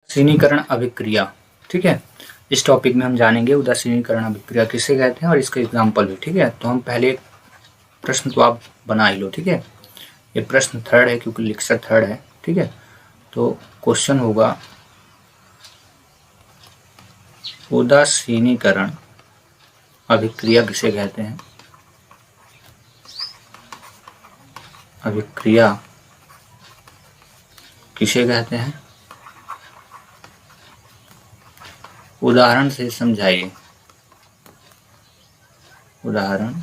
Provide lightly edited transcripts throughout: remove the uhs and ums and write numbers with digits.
उदासीनीकरण अभिक्रिया। ठीक है, इस टॉपिक में हम जानेंगे उदासीनीकरण अभिक्रिया किसे कहते हैं और इसका एग्जाम्पल भी। ठीक है, तो हम पहले एक प्रश्न तो आप बना ही लो। ठीक है, ये प्रश्न थर्ड है क्योंकि लेक्चर थर्ड है। ठीक है, तो क्वेश्चन होगा उदासीनीकरण अभिक्रिया किसे कहते हैं। अभिक्रिया किसे कहते हैं, उदाहरण से समझाइए। उदाहरण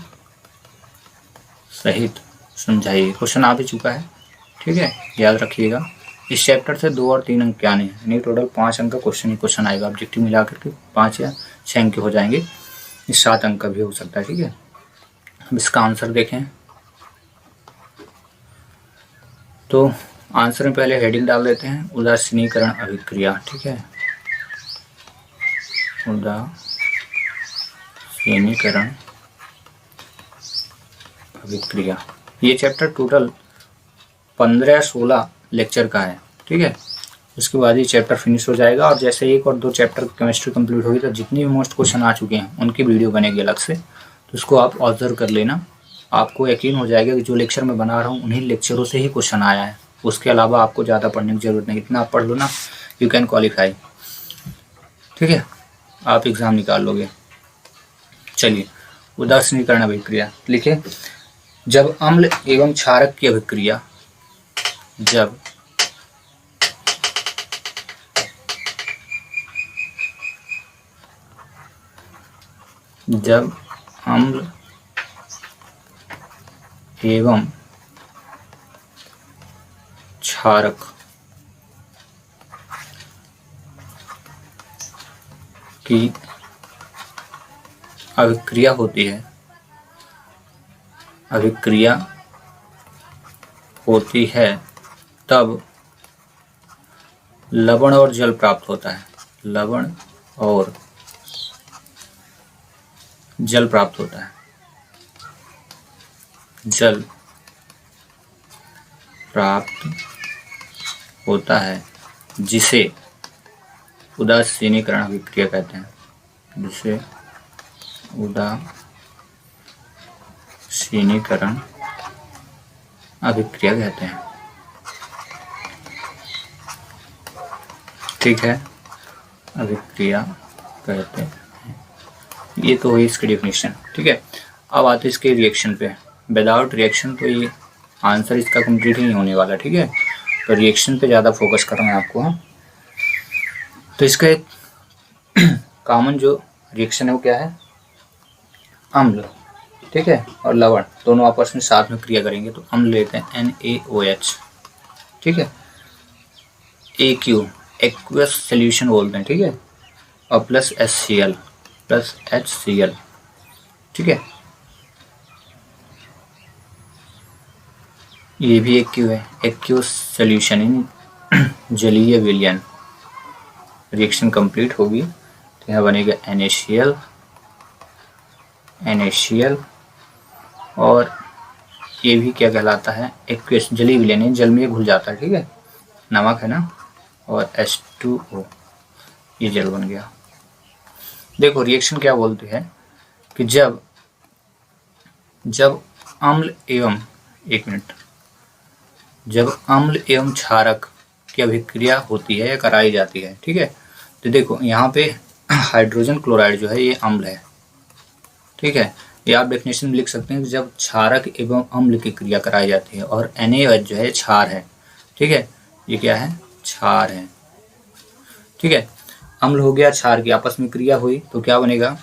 सहित समझाइए। क्वेश्चन आ भी चुका है। ठीक है, याद रखिएगा। इस चैप्टर से 2 और 3 अंक के आने हैं, यानी टोटल 5 अंक का क्वेश्चन आएगा। ऑब्जेक्टिव मिला करके 5 या 6 अंक हो जाएंगे। इस 7 अंक का भी हो सकता है। ठीक है, अब इसका आंसर देखें। तो आंसर में पहले हेडिंग डाल देते हैं, उदासीनीकरण अभिक्रिया। ठीक है, उदासीनीकरण अभिक्रिया। ये चैप्टर टोटल 15 या 16 लेक्चर का है। ठीक है, उसके बाद ये चैप्टर फिनिश हो जाएगा और जैसे 1 और 2 चैप्टर केमिस्ट्री कंप्लीट होगी तो जितनी भी मोस्ट क्वेश्चन आ चुके हैं उनकी वीडियो बनेगी अलग से, तो उसको आप ऑब्जर्व कर लेना। आपको यकीन हो जाएगा कि जो लेक्चर मैं बना रहा हूँ उन्हीं लेक्चरों से ही क्वेश्चन आया है। उसके अलावा आपको ज़्यादा पढ़ने की जरूरत नहीं, इतना आप पढ़ लो ना, यू कैन क्वालिफाई। ठीक है, आप एग्ज़ाम निकाल लोगे। चलिए, उदासीनीकरण अभिक्रिया लिखे। जब अम्ल एवं क्षारक की अभिक्रिया, जब अम्ल एवं क्षारक की अभिक्रिया होती है, तब लवण और जल प्राप्त होता है। लवण और जल प्राप्त होता है। जल प्राप्त होता है, जिसे उदासीनीकरण अभिक्रिया कहते हैं। जिसे उदासीनीकरण अभिक्रिया कहते हैं। ठीक है, अभिक्रिया कहते हैं। ये तो हुई इसकी डेफिनेशन। ठीक है, अब आते इसके रिएक्शन पे। विदाउट रिएक्शन तो ये आंसर इसका कंप्लीट ही नहीं होने वाला। ठीक है, तो रिएक्शन पे ज़्यादा फोकस करना है आपको। तो इसका एक कॉमन जो रिएक्शन है वो क्या है, अम्ल। ठीक है, और लवण दोनों आपस में साथ में क्रिया करेंगे तो अम्ल लेते हैं NaOH। ठीक है, AQ एक्वस सोल्यूशन बोलते हैं। ठीक है, और प्लस HCl प्लस HCl। ठीक है, ये भी AQ है, एक्वस सोल्यूशन इन जलीय विलयन। रिएक्शन कंप्लीट होगी तो यहाँ बनेगा NaCl और ये भी क्या कहलाता है, एक्वस जलीय विलयन, जल में घुल जाता है। ठीक है, नमक है ना, और H2O, ये जल बन गया। देखो रिएक्शन क्या बोलती है कि जब अम्ल एवं जब अम्ल एवं क्षारक की अभिक्रिया होती है या कराई जाती है। ठीक है, तो देखो यहाँ पे हाइड्रोजन क्लोराइड जो है ये अम्ल है। ठीक है, ये आप डेफिनेशन में लिख सकते हैं कि जब क्षारक एवं अम्ल की क्रिया कराई जाती है, और NaOH जो है क्षार है। ठीक है, ये क्या है, क्षार है। ठीक है, अम्ल हो गया, क्षार की आपस में क्रिया हुई तो क्या बनेगा,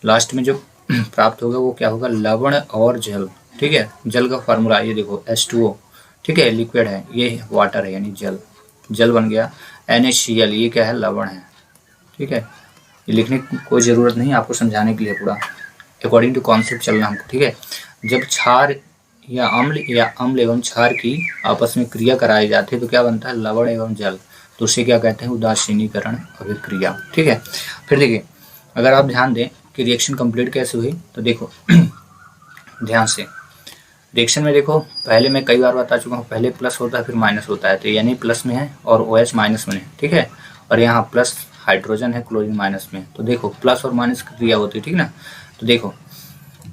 लास्ट में जो प्राप्त होगा वो क्या होगा, लवण और जल। ठीक है, जल का फार्मूला ये देखो H2O। ठीक है, लिक्विड है, ये वाटर है यानी जल बन गया। NaCl ये क्या है, लवण है। ठीक है, ये लिखने की कोई ज़रूरत नहीं, आपको समझाने के लिए पूरा अकॉर्डिंग टू कॉन्सेप्ट चलना हमको। ठीक है, जब क्षार या अम्ल एवं क्षार की आपस में क्रिया कराई जाती है तो क्या बनता है, लवण एवं जल। तो उसे क्या कहते हैं, उदासीनीकरण अभिक्रिया। ठीक है, फिर देखिए अगर आप ध्यान दें कि रिएक्शन कंप्लीट कैसे हुई तो देखो ध्यान से। रिएक्शन में देखो, पहले मैं कई बार बता चुका हूँ, पहले प्लस होता है फिर माइनस होता है, तो यानी प्लस में है और OH माइनस में है। ठीक है, और यहाँ प्लस हाइड्रोजन है क्लोरीन माइनस में, तो देखो प्लस और माइनस की क्रिया होती है, ठीक ना। तो देखो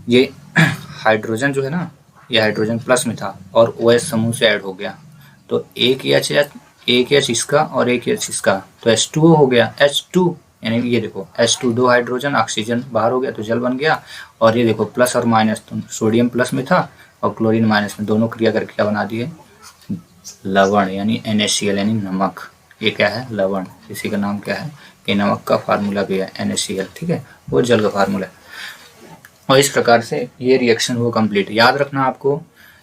ये हाइड्रोजन जो है ना, ये हाइड्रोजन प्लस में था और OH समूह से ऐड हो गया, तो एक एच इसका और एक एच इसका, तो H2O हो गया, H2 यानी ये देखो H2 दो हाइड्रोजन, ऑक्सीजन बाहर हो गया तो जल बन गया। और ये देखो प्लस और माइनस, तो सोडियम प्लस में था और क्लोरीन माइनस में, दोनों क्रिया करके क्या बना दिए, लवण यानी NaCl यानी नमक। ये क्या है, लवण। इसी का नाम क्या है, ये नमक का फार्मूला भी है NaCl, ठीक है, वो जल का फार्मूला है। और इस प्रकार से ये रिएक्शन वो कंप्लीट। याद रखना आपको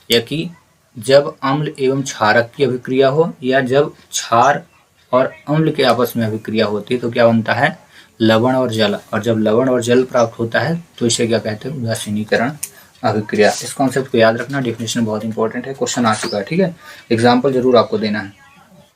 या कि जब अम्ल एवं क्षारक की अभिक्रिया हो या जब क्षार और अम्ल के आपस में अभिक्रिया होती है तो क्या बनता है, लवण और जल। और जब लवण और जल प्राप्त होता है तो इसे क्या कहते हैं, उदासीनीकरण अभिक्रिया। इस कॉन्सेप्ट को याद रखना, डेफिनेशन बहुत इंपॉर्टेंट है, क्वेश्चन आ चुका है, ठीक है, एग्जाम्पल जरूर आपको देना है।